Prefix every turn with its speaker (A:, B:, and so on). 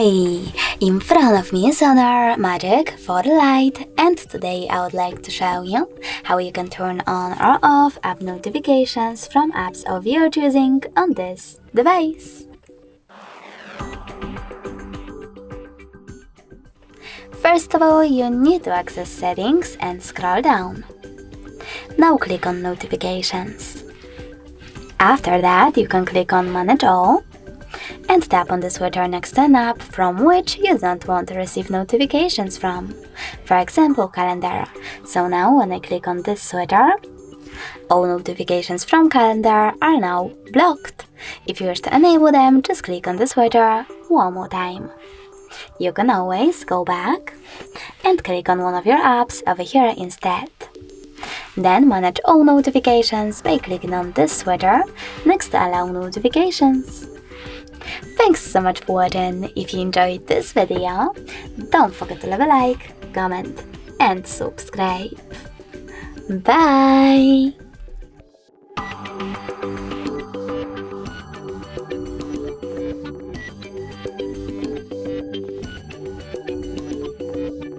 A: Hey, in front of me is another magic for the Lite, and today I would like to show you how you can turn on or off app notifications from apps of your choosing on this device. First of all, you need to access Settings and scroll down. Now click on Notifications. After that, you can click on Manage All and tap on the switcher next to an app from which you don't want to receive notifications from, for example Calendar. So now when I click on this switcher, all notifications from Calendar are now blocked. If you wish to enable them, just click on the switcher one more time. You can always go back and click on one of your apps over here instead. Then manage all notifications by clicking on this switcher next to Allow Notifications. Thanks so much for watching. If you enjoyed this video, don't forget to leave a like, comment and subscribe. Bye!